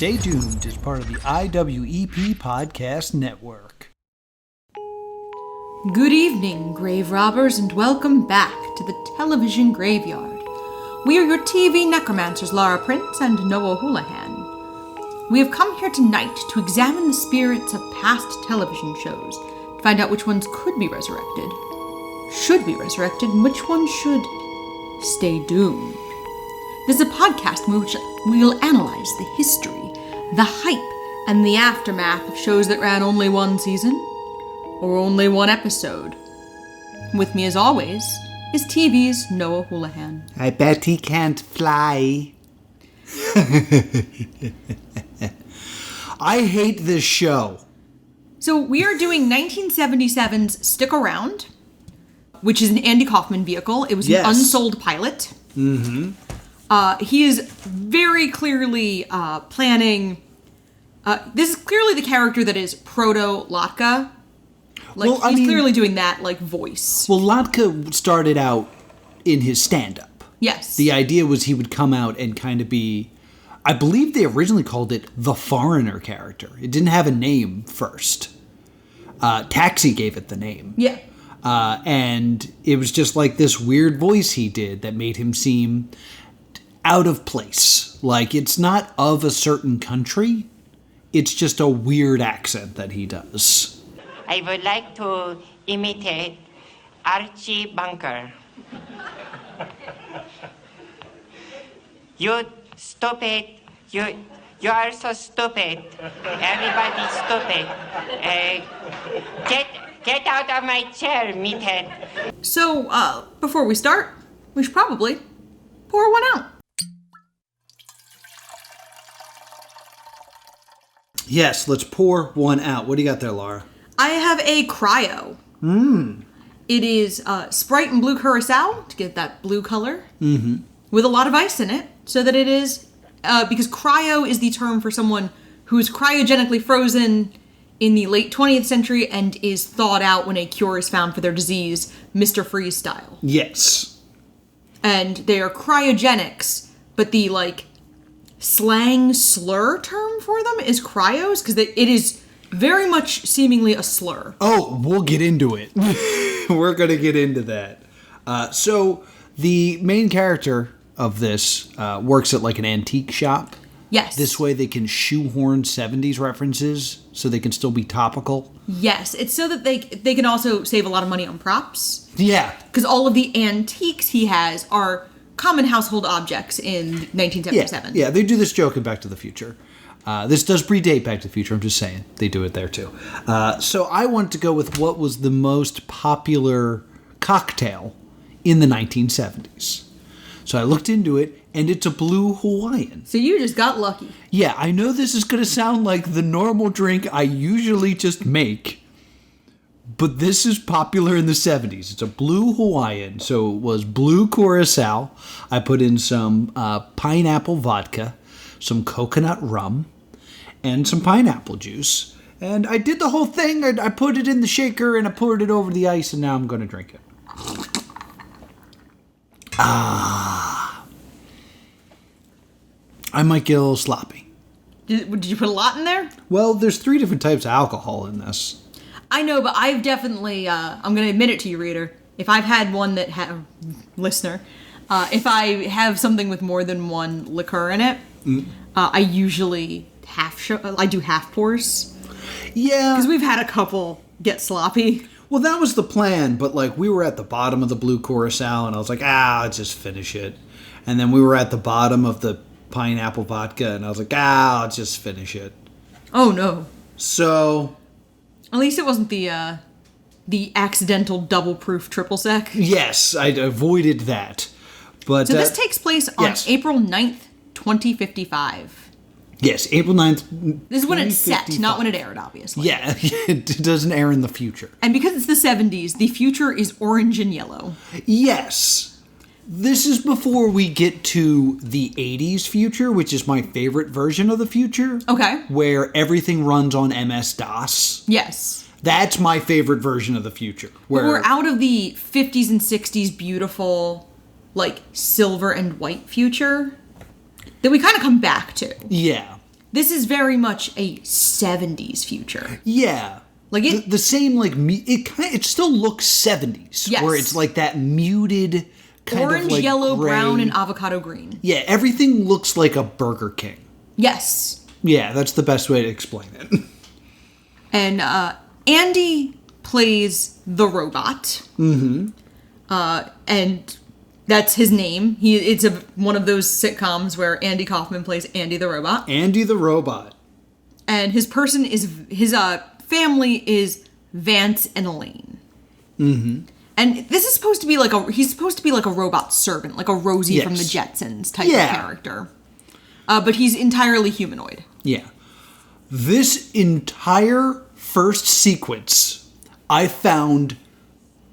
Stay Tuned is part of the IWEP Podcast Network. Good evening, grave robbers, and welcome back to the television graveyard. We are your TV necromancers, Lara Prince and Noah Houlihan. We have come here tonight to examine the spirits of past television shows, to find out which ones could be resurrected, should be resurrected, and which ones should stay doomed. This is a podcast in which we will analyze the history, the hype, and the aftermath of shows that ran only one season, or only one episode. With me, as always, is TV's Noah Houlihan. I bet he can't fly. I hate this show. So we are doing 1977's Stick Around, which is an Andy Kauffman vehicle. It was an unsold pilot. Mm-hmm. He is very clearly planning... this is clearly the character that is proto-Latka. He's clearly doing that, voice. Well, Latka started out in his stand-up. Yes. The idea was he would come out and kind of be... I believe they originally called it the foreigner character. It didn't have a name first. Taxi gave it the name. Yeah. And it was just like this weird voice he did that made him seem out of place. Like, it's not of a certain country. It's just a weird accent that he does. I would like to imitate Archie Bunker. You stupid. You are so stupid. Everybody's stupid. Get out of my chair, meathead. So, before we start, we should probably pour one out. Yes, let's pour one out. What do you got there, Laura? I have a cryo. It is Sprite and blue curacao to get that blue color. Mm-hmm. With a lot of ice in it, so that it is... because cryo is the term for someone who is cryogenically frozen in the late 20th century and is thawed out when a cure is found for their disease, Mr. Freeze style. Yes. And they are cryogenics, but the, slang slur term for them is cryos, because it is very much seemingly a slur. Oh, we'll get into it. We're going to get into that. So the main character of this works at an antique shop. Yes. This way they can shoehorn 70s references so they can still be topical. Yes, it's so that they can also save a lot of money on props. Yeah. Because all of the antiques he has are common household objects in 1977. Yeah, they do this joke in Back to the Future. This does predate Back to the Future, I'm just saying. They do it there too. So I wanted to go with what was the most popular cocktail in the 1970s. So I looked into it, and it's a blue Hawaiian. So you just got lucky. Yeah, I know this is going to sound like the normal drink I usually just make, but this is popular in the 70s. It's a blue Hawaiian, so it was blue curacao. I put in some pineapple vodka, some coconut rum, and some pineapple juice. And I did the whole thing. I put it in the shaker, and I poured it over the ice, and now I'm going to drink it. I might get a little sloppy. Did you put a lot in there? Well, there's 3 different types of alcohol in this. I know, but I've definitely, I'm going to admit it to you, reader. If I've had one that listener, if I have something with more than one liqueur in it, I usually I do half pours. Yeah. Because we've had a couple get sloppy. Well, that was the plan, but we were at the bottom of the blue curacao, and I was like, I'll just finish it. And then we were at the bottom of the pineapple vodka, and I was like, I'll just finish it. Oh, no. So... At least it wasn't the accidental double-proof triple sec. Yes, I avoided that. But so this takes place on April 9th, 2055. Yes, April 9th. This is when it's set, not when it aired, obviously. Yeah, it doesn't air in the future. And because it's the 70s, the future is orange and yellow. Yes. This is before we get to the 80s future, which is my favorite version of the future. Okay. Where everything runs on MS-DOS. Yes. That's my favorite version of the future. Where we're out of the 50s and 60s beautiful, silver and white future that we kind of come back to. Yeah. this is very much a 70s future. Yeah. Like the same, like, it still looks 70s. Yes. Where it's like that muted kind orange, of like yellow, gray. brown, and avocado green. Yeah, everything looks like a Burger King. Yes. Yeah, that's the best way to explain it. And Andy plays the robot. Mm-hmm. And that's his name. It's one of those sitcoms where Andy Kauffman plays Andy the robot. Andy the robot. And his family is Vance and Elaine. Mm-hmm. And this is supposed to be he's supposed to be like a robot servant, like a Rosie from the Jetsons type of character. But he's entirely humanoid. Yeah. This entire first sequence I found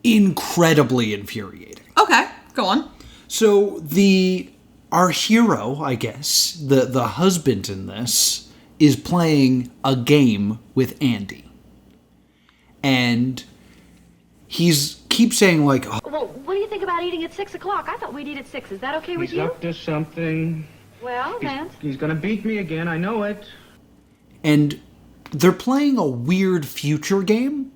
incredibly infuriating. Okay, go on. So our hero, I guess, the husband in this, is playing a game with Andy. And keeps saying like, oh, well, what do you think about eating at 6 o'clock? I thought we'd eat at 6. Is that okay with you? He's up to something. Well, Vance. He's gonna beat me again, I know it. And they're playing a weird future game.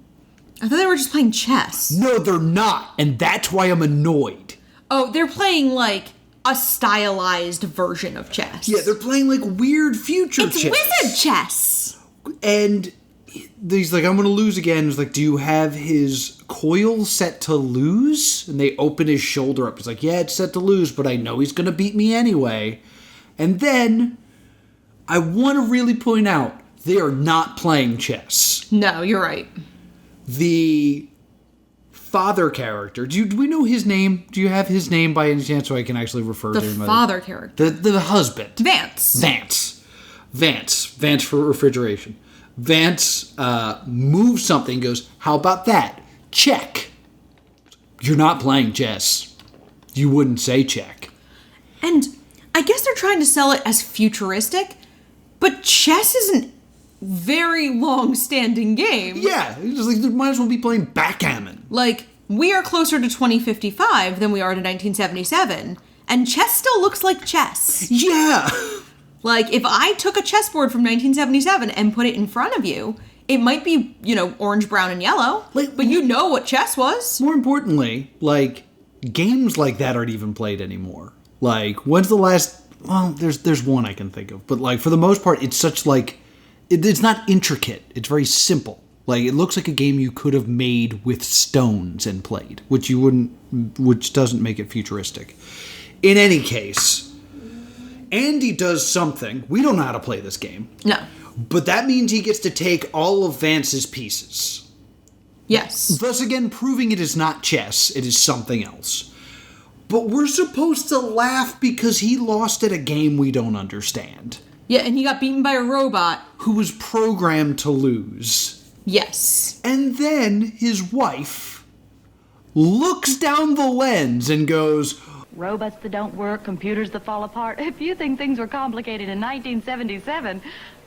I thought they were just playing chess. No, they're not. And that's why I'm annoyed. Oh, they're playing like a stylized version of chess. Yeah, they're playing like weird future it's chess. It's wizard chess. And he's like, I'm going to lose again. He's like, do you have his coil set to lose? And they open his shoulder up. He's like, yeah, it's set to lose, but I know he's going to beat me anyway. And then I want to really point out, they are not playing chess. No, you're right. The father character, do we know his name? Do you have his name by any chance so I can actually refer to him? The father character. The husband. Vance For refrigeration. Vance moves something, goes, how about that? Check. You're not playing chess. You wouldn't say check. And I guess they're trying to sell it as futuristic, but chess is an very long-standing game. Yeah, it's just like they might as well be playing backgammon. Like, we are closer to 2055 than we are to 1977, and chess still looks like chess. Yeah. Like, if I took a chessboard from 1977 and put it in front of you, it might be, orange, brown, and yellow, but you know what chess was. More importantly, like, games like that aren't even played anymore. Like, when's the last... Well, there's one I can think of, but, like, for the most part, it's such, like... It's not intricate. It's very simple. Like, it looks like a game you could have made with stones and played, which doesn't make it futuristic. In any case, Andy does something. We don't know how to play this game. No. But that means he gets to take all of Vance's pieces. Yes. Thus again, proving it is not chess, it is something else. But we're supposed to laugh because he lost at a game we don't understand. Yeah, and he got beaten by a robot. Who was programmed to lose. Yes. And then his wife looks down the lens and goes, Robots that don't work, computers that fall apart. If you think things were complicated in 1977,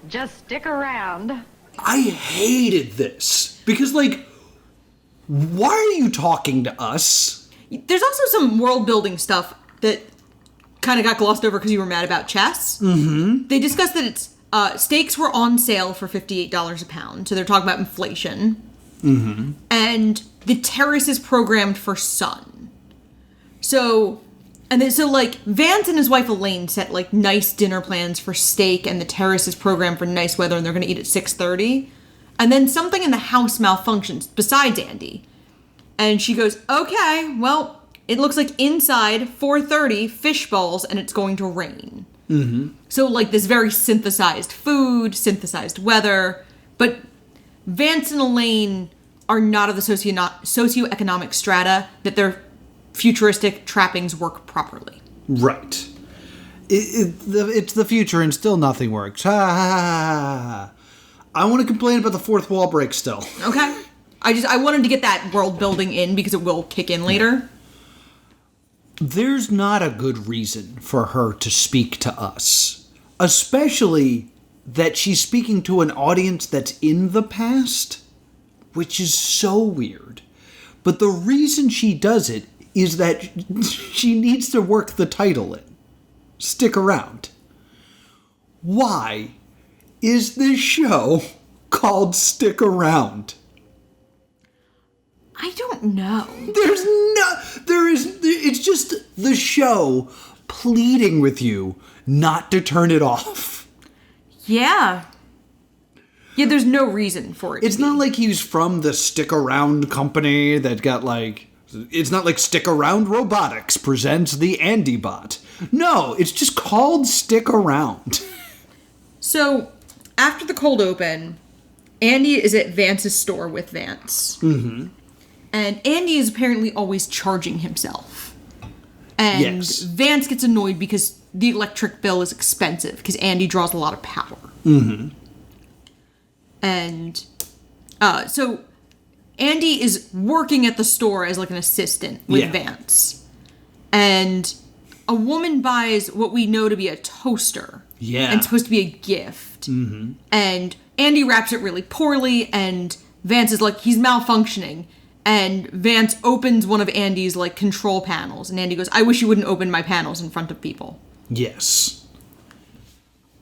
just stick around. I hated this. Because, like, why are you talking to us? There's also some world-building stuff that kind of got glossed over because you were mad about chess. Mm-hmm. They discussed that it's steaks were on sale for $58 a pound, so they're talking about inflation. Mm-hmm. And the terrace is programmed for sun. So Vance and his wife Elaine set like nice dinner plans for steak, and the terrace is programmed for nice weather, and they're going to eat at 6:30. And then something in the house malfunctions besides Andy, and she goes, "Okay, well." It looks like inside, 4:30, fish balls, and it's going to rain. Mm-hmm. So, like, this very synthesized food, synthesized weather. But Vance and Elaine are not of the socioeconomic strata that their futuristic trappings work properly. Right. It's the future and still nothing works. Ha ha ha ha. I want to complain about the fourth wall break still. Okay. I wanted to get that world building in because it will kick in later. There's not a good reason for her to speak to us. Especially that she's speaking to an audience that's in the past, which is so weird. But the reason she does it is that she needs to work the title in. Stick around. Why is this show called Stick Around? I don't know. It's just the show pleading with you not to turn it off. Yeah. Yeah, there's no reason for it. It's not like he's from the Stick Around company that got like... It's not like Stick Around Robotics presents the Andy Bot. No, it's just called Stick Around. So, after the cold open, Andy is at Vance's store with Vance. Mm-hmm. And Andy is apparently always charging himself. And Yes. Vance gets annoyed because the electric bill is expensive because Andy draws a lot of power. Mm-hmm. And so Andy is working at the store as like an assistant with Vance. And a woman buys what we know to be a toaster. Yeah. And it's supposed to be a gift. Mm-hmm. And Andy wraps it really poorly, and Vance is like, he's malfunctioning. And Vance opens one of Andy's like control panels, and Andy goes, I wish you wouldn't open my panels in front of people. Yes.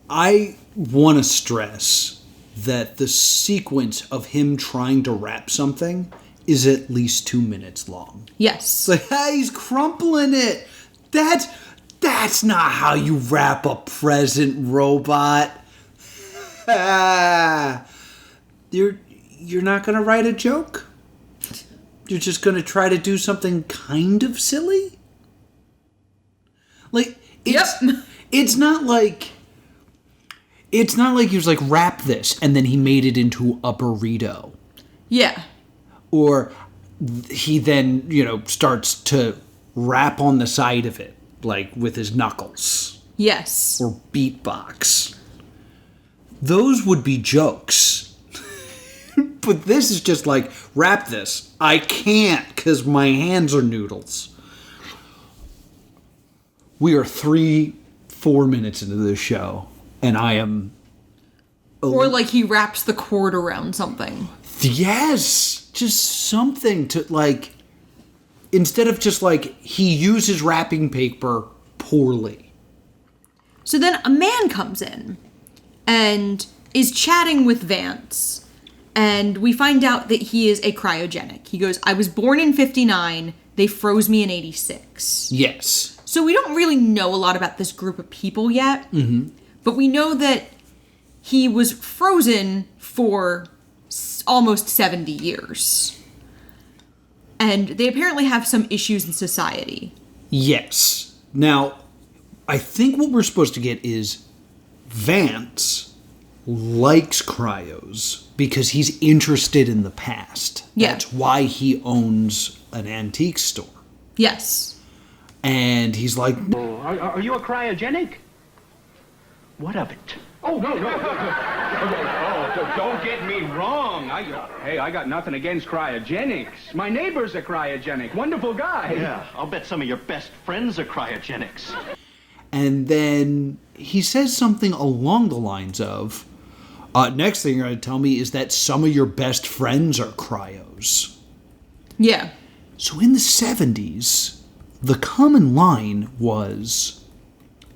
I want to stress that the sequence of him trying to wrap something is at least 2 minutes long. Yes. It's like, hey, he's crumpling it. That's not how you wrap a present, robot. You're not going to write a joke? You're just going to try to do something kind of silly? Like, it's not like he was like, wrap this, and then he made it into a burrito. Yeah. Or he then, starts to rap on the side of it, like with his knuckles. Yes. Or beatbox. Those would be jokes. But this is just like, wrap this. I can't because my hands are noodles. We are 3-4 minutes into this show, and I am... Or like he wraps the cord around something. Yes! Just something to, like... Instead of just, like, he uses wrapping paper poorly. So then a man comes in and is chatting with Vance. And we find out that he is a cryogenic. He goes, I was born in 59. They froze me in 86. Yes. So we don't really know a lot about this group of people yet. Mm-hmm. But we know that he was frozen for almost 70 years. And they apparently have some issues in society. Yes. Now, I think what we're supposed to get is Vance likes cryos because he's interested in the past. Yeah. That's why he owns an antique store. Yes. And he's like, Are you a cryogenic? What of it? Oh, no. Don't get me wrong. I got nothing against cryogenics. My neighbor's a cryogenic. Wonderful guy. Yeah, I'll bet some of your best friends are cryogenics. and then he says something along the lines of, next thing you're going to tell me is that some of your best friends are cryos. Yeah. So in the 70s, the common line was,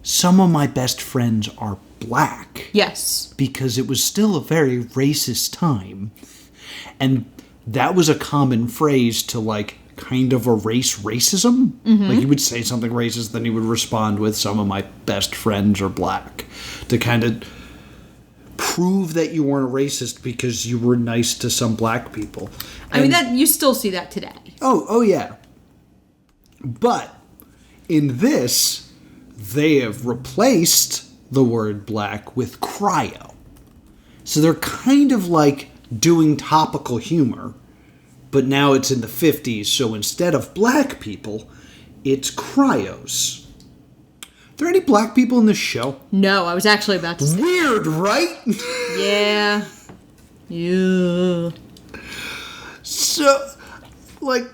some of my best friends are black. Yes. Because it was still a very racist time. And that was a common phrase to, like, kind of erase racism. Mm-hmm. Like, he would say something racist, then he would respond with, some of my best friends are black. To kind of prove that you weren't a racist because you were nice to some black people. I mean, that you still see that today. Oh yeah. But in this, they have replaced the word black with cryo. So they're kind of like doing topical humor, but now it's in the 50s, so instead of black people, it's cryos. Are there any black people in this show? No, I was actually about to say. Weird, right? Yeah. Yeah. So, like,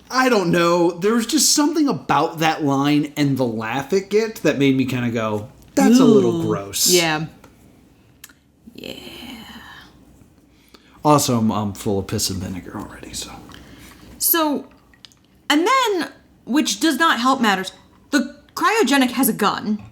I don't know. There was just something about that line and the laugh it gets that made me kind of go, that's a little gross. Yeah. Yeah. Also, I'm full of piss and vinegar already, so. So, and then, which does not help matters, the cryogenic has a gun.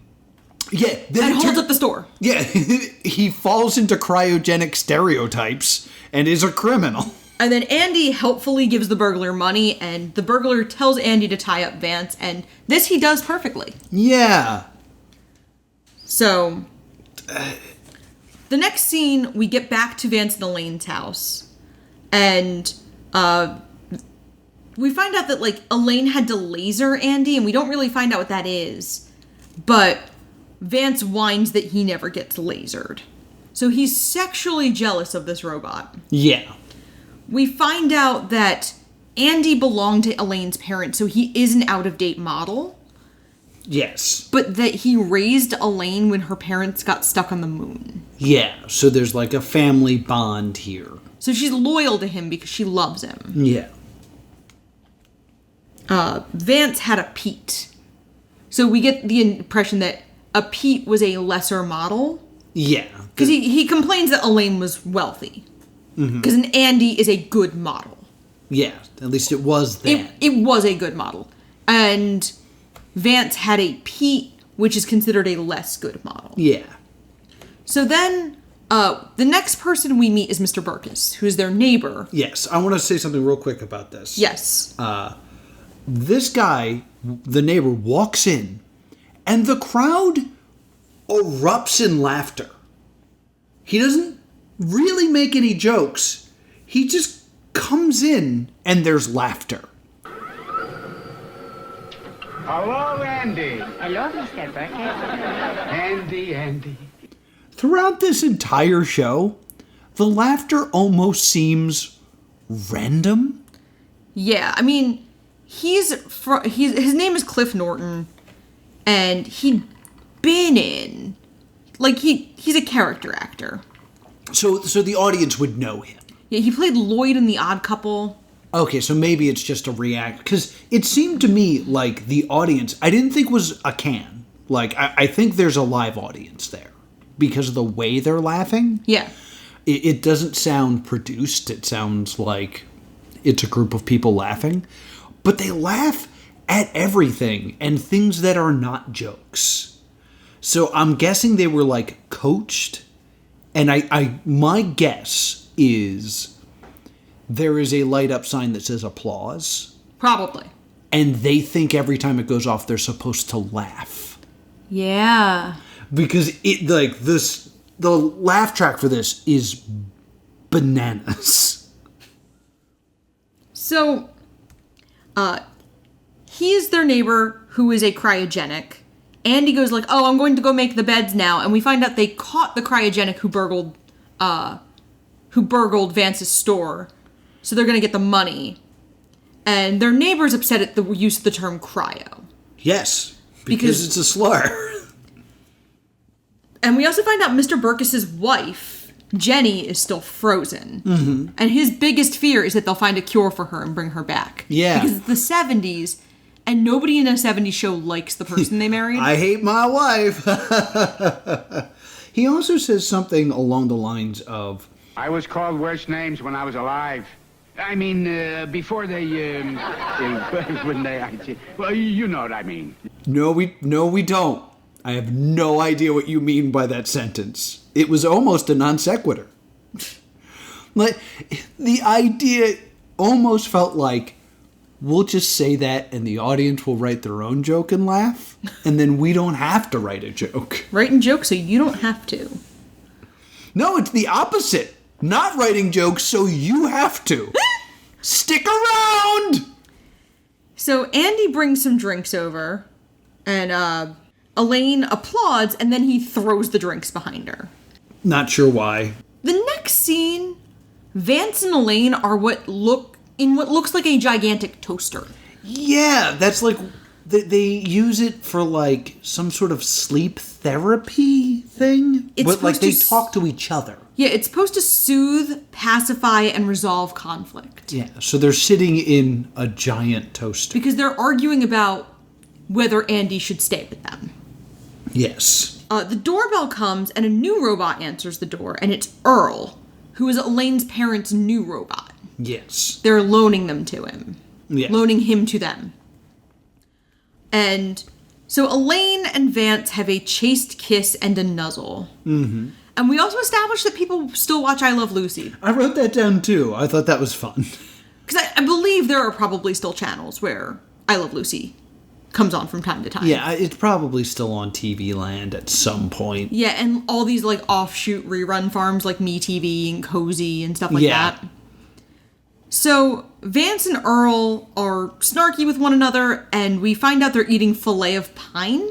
Yeah. And holds up the store. Yeah. He falls into cryogenic stereotypes and is a criminal. And then Andy helpfully gives the burglar money, and the burglar tells Andy to tie up Vance, and this he does perfectly. Yeah. So, the next scene, we get back to Vance and Elaine's house, and we find out that, like, Elaine had to laser Andy, and we don't really find out what that is, but Vance whines that he never gets lasered. So he's sexually jealous of this robot. Yeah. We find out that Andy belonged to Elaine's parents, so he is an out-of-date model. Yes. But that he raised Elaine when her parents got stuck on the moon. Yeah, so there's like a family bond here. So she's loyal to him because she loves him. Yeah. Vance had a Pete. So we get the impression that a Pete was a lesser model. Yeah. Because he complains that Elaine was wealthy. Because an Andy is a good model. Yeah, at least it was then. It was a good model. And Vance had a Pete, which is considered a less good model. Yeah. So then, the next person we meet is Mr. Burkus, who's their neighbor. Yes, I want to say something real quick about this. Yes. This guy, the neighbor, walks in, and the crowd erupts in laughter. He doesn't really make any jokes. He just comes in, and there's laughter. Hello, Andy. Hello, Mr. Burkett. Andy. Throughout this entire show, the laughter almost seems random. Yeah, I mean, his name is Cliff Norton, and he'd been in, like, he's a character actor. So the audience would know him. Yeah, he played Lloyd in The Odd Couple. Okay, so maybe it's just a react. Because it seemed to me like the audience, I didn't think was a can. Like, I think there's a live audience there. Because of the way they're laughing. Yeah. It doesn't sound produced. It sounds like it's a group of people laughing. But they laugh at everything and things that are not jokes. So I'm guessing they were, like, coached. And my guess is there is a light up sign that says applause. Probably. And they think every time it goes off, they're supposed to laugh. Yeah. Because the laugh track for this is bananas. So, he's their neighbor who is a cryogenic. Andy goes like, oh, I'm going to go make the beds now. And we find out they caught the cryogenic who burgled Vance's store. So they're going to get the money. And their neighbor's upset at the use of the term cryo. Yes, because it's a slur. And we also find out Mr. Burkus's wife, Jenny, is still frozen. Mm-hmm. And his biggest fear is that they'll find a cure for her and bring her back. Yeah. Because it's the 70s, and nobody in a 70s show likes the person they married. I hate my wife. He also says something along the lines of, I was called worse names when I was alive. I mean, before they, when they, well, you know what I mean. No, we don't. I have no idea what you mean by that sentence. It was almost a non sequitur. Like, the idea almost felt like, we'll just say that and the audience will write their own joke and laugh, and then we don't have to write a joke. Writing jokes so you don't have to. No, it's the opposite. Not writing jokes so you have to. Stick around! So Andy brings some drinks over, and Elaine applauds, and then he throws the drinks behind her. Not sure why. The next scene, Vance and Elaine are what looks like a gigantic toaster. Yeah, that's like, they use it for like some sort of sleep therapy thing. But like they talk to each other. Yeah, it's supposed to soothe, pacify, and resolve conflict. Yeah, so they're sitting in a giant toaster. Because they're arguing about whether Andy should stay with them. Yes. The doorbell comes, and a new robot answers the door, and it's Earl, who is Elaine's parents' new robot. Yes. They're loaning them to him. Yeah. Loaning him to them. And So Elaine and Vance have a chaste kiss and a nuzzle. Mm-hmm. And we also established that people still watch I Love Lucy. I wrote that down too. I thought that was fun. Because I believe there are probably still channels where I Love Lucy comes on from time to time. Yeah, it's probably still on TV Land at some point. Yeah, and all these like offshoot rerun farms like MeTV and Cozy and stuff like that. So Vance and Earl are snarky with one another, and we find out they're eating filet of pine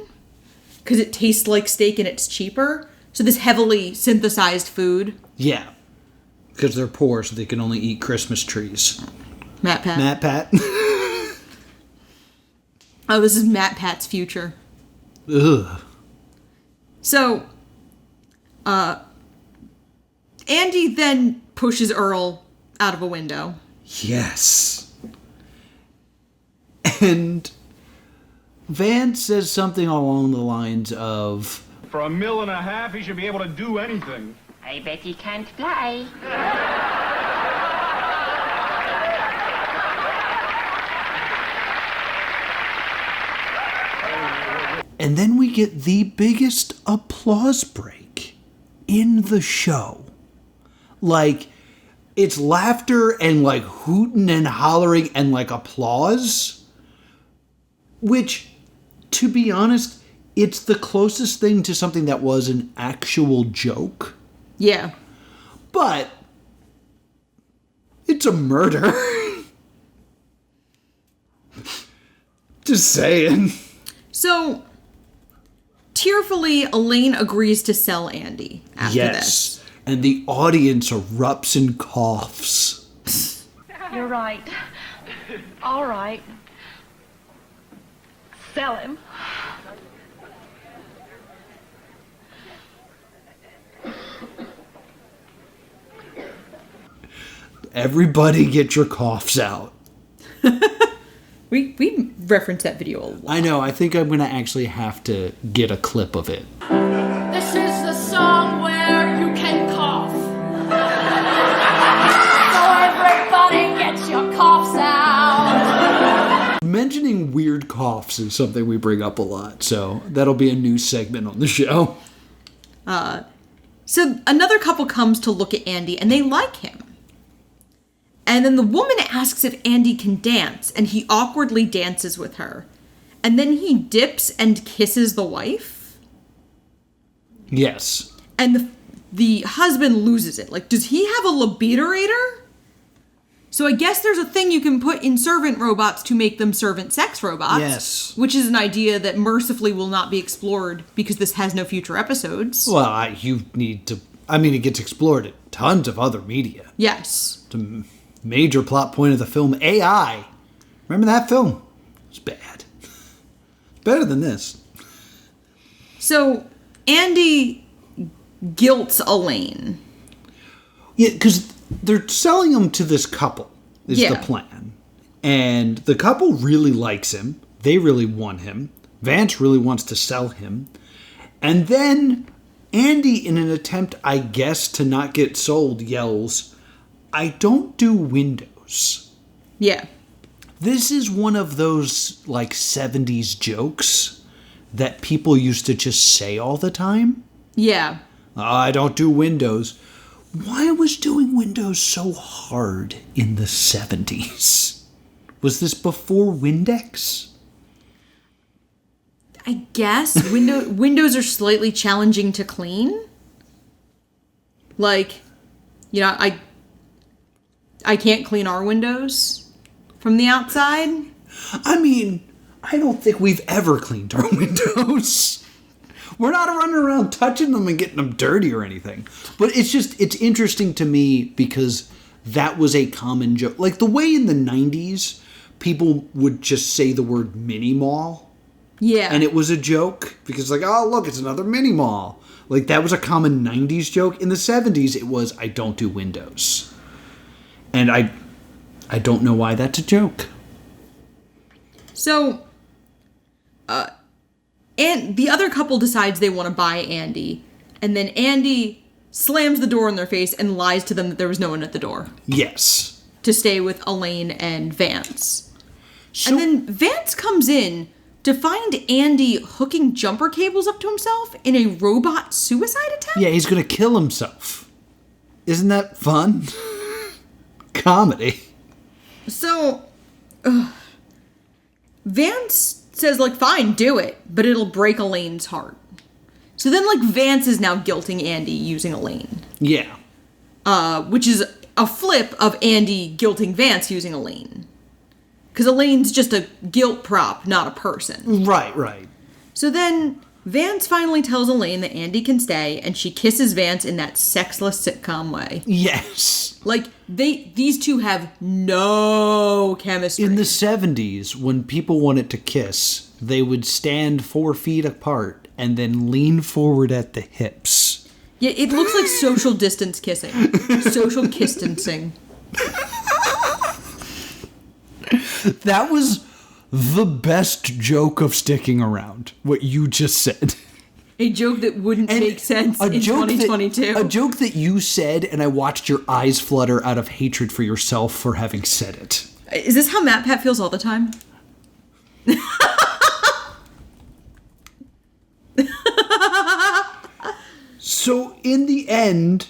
because it tastes like steak and it's cheaper. So this heavily synthesized food. Yeah, because they're poor, so they can only eat Christmas trees. Matt Pat. Matt Pat. Oh, this is Matt Pat's future. Ugh. So, Andy then pushes Earl out of a window. Yes. And Vance says something along the lines of, For $1.5 million, he should be able to do anything. I bet he can't fly. and then we get the biggest applause break in the show. Like, it's laughter and like hooting and hollering and like applause, which, to be honest, it's the closest thing to something that was an actual joke. Yeah. But it's a murder. Just saying. So, tearfully, Elaine agrees to sell Andy after this. And the audience erupts in coughs. You're right. All right. Sell him. Everybody get your coughs out. We reference that video a lot. I know, I think I'm going to actually have to get a clip of it. This is the song where you can cough. So everybody gets your coughs out. Mentioning weird coughs is something we bring up a lot, so that'll be a new segment on the show. So another couple comes to look at Andy, and they like him. And then the woman asks if Andy can dance, and he awkwardly dances with her. And then he dips and kisses the wife. Yes. And the husband loses it. Like, does he have a liberator? So I guess there's a thing you can put in servant robots to make them servant sex robots. Yes. Which is an idea that mercifully will not be explored because this has no future episodes. Well, you need to... I mean, it gets explored in tons of other media. Yes. It's a major plot point of the film AI. Remember that film? It's bad. Better than this. So Andy guilts Elaine. Yeah, because they're selling him to this couple, is Yeah. the plan. And the couple really likes him. They really want him. Vance really wants to sell him. And then Andy, in an attempt, I guess, to not get sold, yells, "I don't do windows." Yeah. This is one of those, like, 70s jokes that people used to just say all the time. Yeah. I don't do windows. Why was doing windows so hard in the 70s? Was this before Windex? I guess windows are slightly challenging to clean. Like, you know, I can't clean our windows from the outside. I mean, I don't think we've ever cleaned our windows. We're not running around touching them and getting them dirty or anything. But it's interesting to me because that was a common joke. Like the way in the 90s, people would just say the word mini mall. Yeah. And it was a joke because like, oh, look, it's another mini mall. Like that was a common 90s joke. In the 70s, it was, I don't do windows. And I don't know why that's a joke. So, and the other couple decides they want to buy Andy. And then Andy slams the door in their face and lies to them that there was no one at the door. Yes. To stay with Elaine and Vance. So, And then Vance comes in to find Andy hooking jumper cables up to himself in a robot suicide attempt? Yeah, he's gonna kill himself. Isn't that fun? Comedy. So, Vance says, like, fine, do it, but it'll break Elaine's heart. So then, like, Vance is now guilting Andy using Elaine. Yeah. Which is a flip of Andy guilting Vance using Elaine. Because Elaine's just a guilt prop, not a person. Right. So then, Vance finally tells Elaine that Andy can stay, and she kisses Vance in that sexless sitcom way. Yes. Like, these two have no chemistry. In the 70s, when people wanted to kiss, they would stand 4 feet apart and then lean forward at the hips. Yeah, it looks like social distance kissing. Social kiss-distancing. That was the best joke of sticking around, what you just said. A joke that wouldn't make sense in 2022. A joke that you said, and I watched your eyes flutter out of hatred for yourself for having said it. Is this how Matt Pat feels all the time? So, in the end,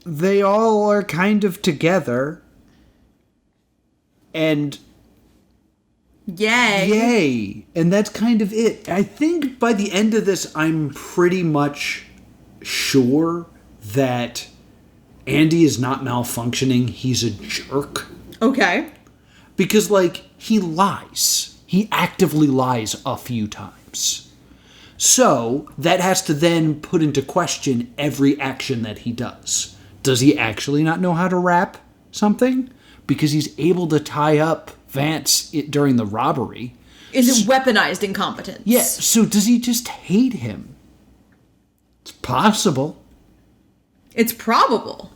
they all are kind of together. And Yay. and that's kind of it. I think by the end of this, I'm pretty much sure that Andy is not malfunctioning. He's a jerk. Okay. Because, like, he lies. He actively lies a few times. So, that has to then put into question every action that he does. Does he actually not know how to rap something? Because he's able to tie up Vance during the robbery. Is it weaponized incompetence? Yes. So does he just hate him? It's possible. It's probable.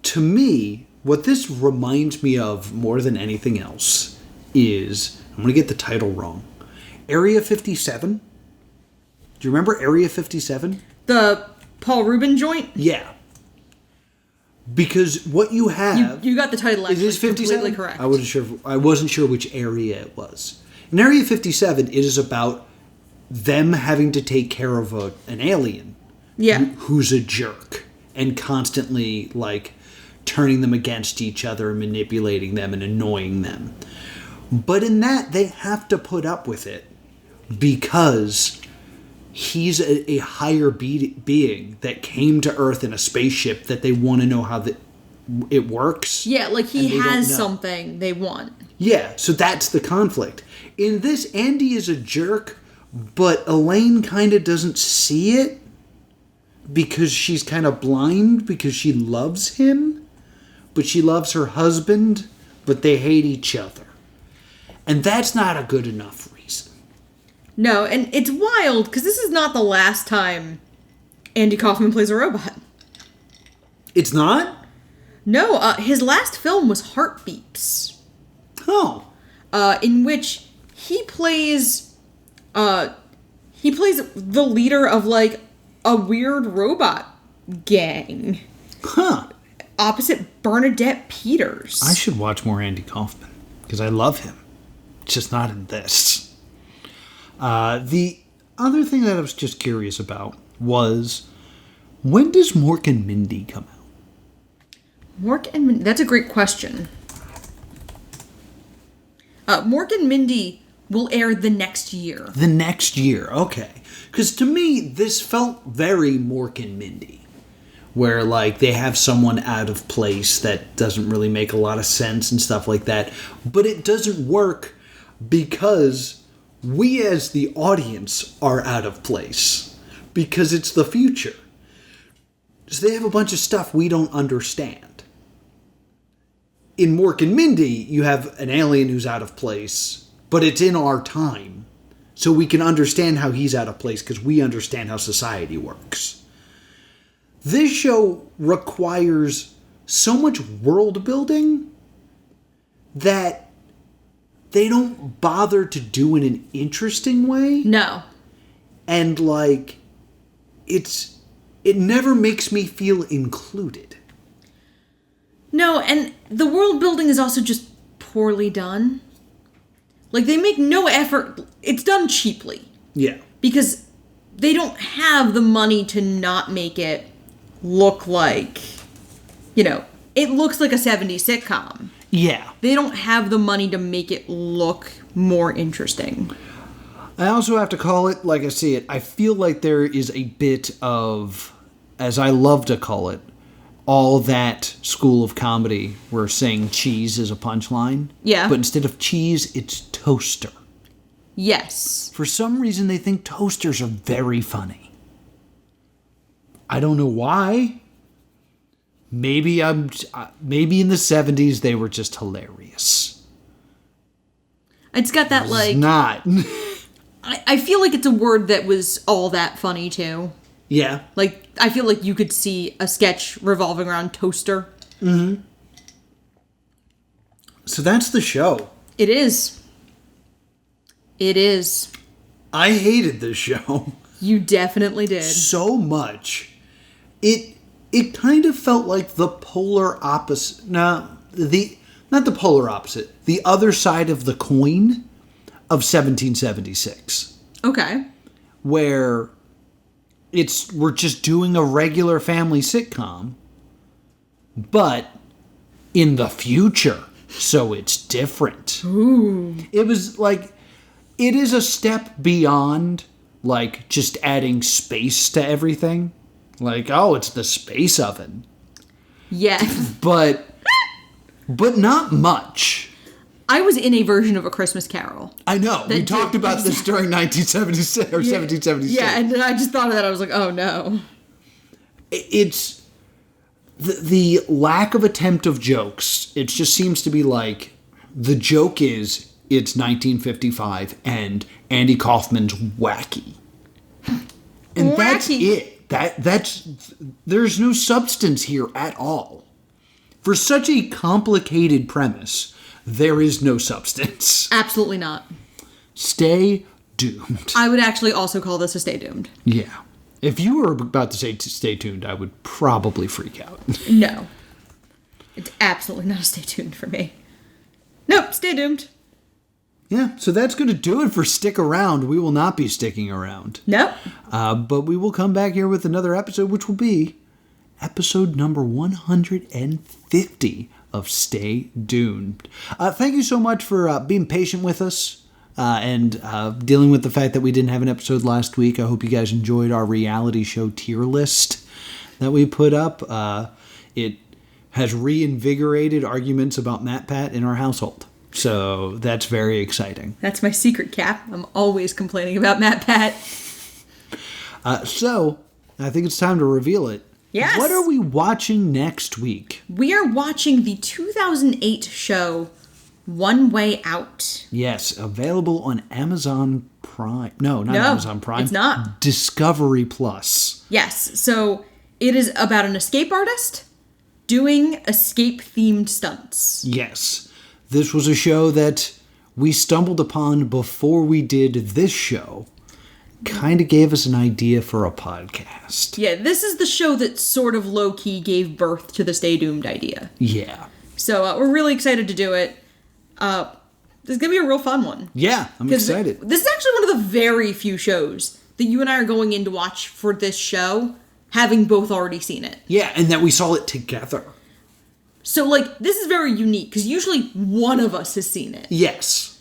To me, what this reminds me of more than anything else is, I'm going to get the title wrong, Area 57. Do you remember Area 57? The Paul Rubin joint? Yeah. Because what you have... You got the title actually. It is 57? Completely correct. I wasn't sure which area it was. In Area 57, it is about them having to take care of an alien. Yeah. Who's a jerk. And constantly, like, turning them against each other and manipulating them and annoying them. But in that, they have to put up with it. Because he's a higher being that came to Earth in a spaceship that they want to know how it works. Yeah, like he has something they want. Yeah, so that's the conflict. In this, Andy is a jerk, but Elaine kind of doesn't see it because she's kind of blind because she loves him, but she loves her husband, but they hate each other. And that's not a good enough reason. No, and it's wild because this is not the last time Andy Kauffman plays a robot. It's not? No, his last film was Heartbeats. Oh. In which he plays the leader of, like, a weird robot gang. Huh. Opposite Bernadette Peters. I should watch more Andy Kauffman because I love him. Just not in this. The other thing that I was just curious about was, when does Mork and Mindy come out? Mork and Mindy, that's a great question. Mork and Mindy will air the next year. The next year, okay. Because to me, this felt very Mork and Mindy. Where, like, they have someone out of place that doesn't really make a lot of sense and stuff like that. But it doesn't work because we as the audience are out of place. Because it's the future. So they have a bunch of stuff we don't understand. In Mork and Mindy, you have an alien who's out of place, but it's in our time. So we can understand how he's out of place because we understand how society works. This show requires so much world building that they don't bother to do in an interesting way. No. And, like, it never makes me feel included. No, and the world building is also just poorly done. Like, they make no effort. It's done cheaply. Yeah. Because they don't have the money to not make it look like, it looks like a 70s sitcom. Yeah. They don't have the money to make it look more interesting. I also have to call it like I see it. I feel like there is a bit of, as I love to call it, all that school of comedy where saying cheese is a punchline. Yeah. But instead of cheese, it's toaster. Yes. For some reason, they think toasters are very funny. I don't know why. Maybe in the 70s they were just hilarious. It's got that, like... It's not. I feel like it's a word that was all that funny, too. Yeah. Like, I feel like you could see a sketch revolving around toaster. Mm-hmm. So that's the show. It is. It is. I hated this show. You definitely did. So much. It kind of felt like the polar opposite. Not the polar opposite. The other side of the coin of 1776. Okay. Where we're just doing a regular family sitcom, but in the future, so it's different. Ooh. It was like, it is a step beyond, like, just adding space to everything. Like, oh, it's the space oven. Yeah. But not much. I was in a version of A Christmas Carol. I know. We talked about this during 1976 or 1776. Yeah, and I just thought of that. I was like, oh no. It's the lack of attempt of jokes. It just seems to be like, the joke is it's 1955 and Andy Kaufman's wacky. And that's it. That's there's no substance here at all. For such a complicated premise, there is no substance. Absolutely not. Stay doomed. I would actually also call this a Stay Doomed. Yeah. If you were about to say stay tuned, I would probably freak out. No. It's absolutely not a Stay Tuned for me. Nope, Stay Doomed. Yeah, so that's going to do it for Stick Around. We will not be sticking around. Nope. But we will come back here with another episode, which will be episode number 150 of Stay Doomed. Thank you so much for being patient with us and dealing with the fact that we didn't have an episode last week. I hope you guys enjoyed our reality show tier list that we put up. It has reinvigorated arguments about MatPat in our household. So that's very exciting. That's my secret, Cap. I'm always complaining about MatPat. So I think it's time to reveal it. Yes. What are we watching next week? We are watching the 2008 show One Way Out. Yes, available on Amazon Prime. No, not Amazon Prime. It's not. Discovery Plus. Yes, so it is about an escape artist doing escape-themed stunts. Yes. This was a show that we stumbled upon before we did this show. Kind of gave us an idea for a podcast. Yeah, this is the show that sort of low-key gave birth to the Stay Doomed idea. Yeah. So we're really excited to do it. This is going to be a real fun one. Yeah, I'm excited. This is actually one of the very few shows that you and I are going in to watch for this show, having both already seen it. Yeah, and that we saw it together. So, like, this is very unique, because usually one of us has seen it. Yes.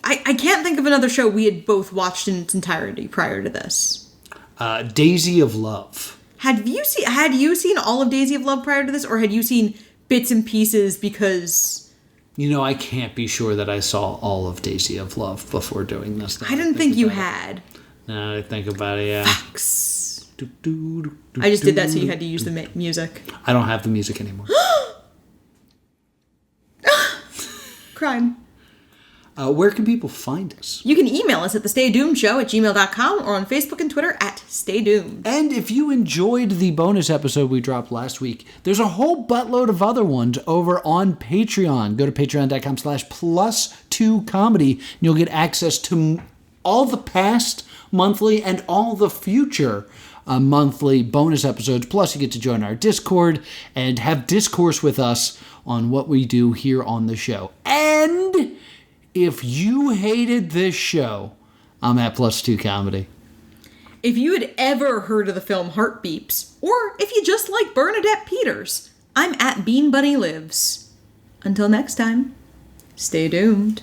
I can't think of another show we had both watched in its entirety prior to this. Daisy of Love. Had you seen all of Daisy of Love prior to this, or had you seen bits and pieces because... You know, I can't be sure that I saw all of Daisy of Love before doing this. I didn't think you had. Now I think about it, yeah. Facts. I just did that so you had to use the music. I don't have the music anymore. Crime. Where can people find us? You can email us at thestaydoomedshow@gmail.com or on Facebook and Twitter @StayDoomed. And if you enjoyed the bonus episode we dropped last week, there's a whole buttload of other ones over on Patreon. Go to patreon.com/plus2comedy and you'll get access to all the past monthly and all the future monthly bonus episodes. Plus, you get to join our Discord and have discourse with us on what we do here on the show. And if you hated this show, I'm at +2 comedy. If you had ever heard of the film Heartbeeps, or if you just like Bernadette Peters, I'm at Bean Bunny Lives. Until next time, stay doomed.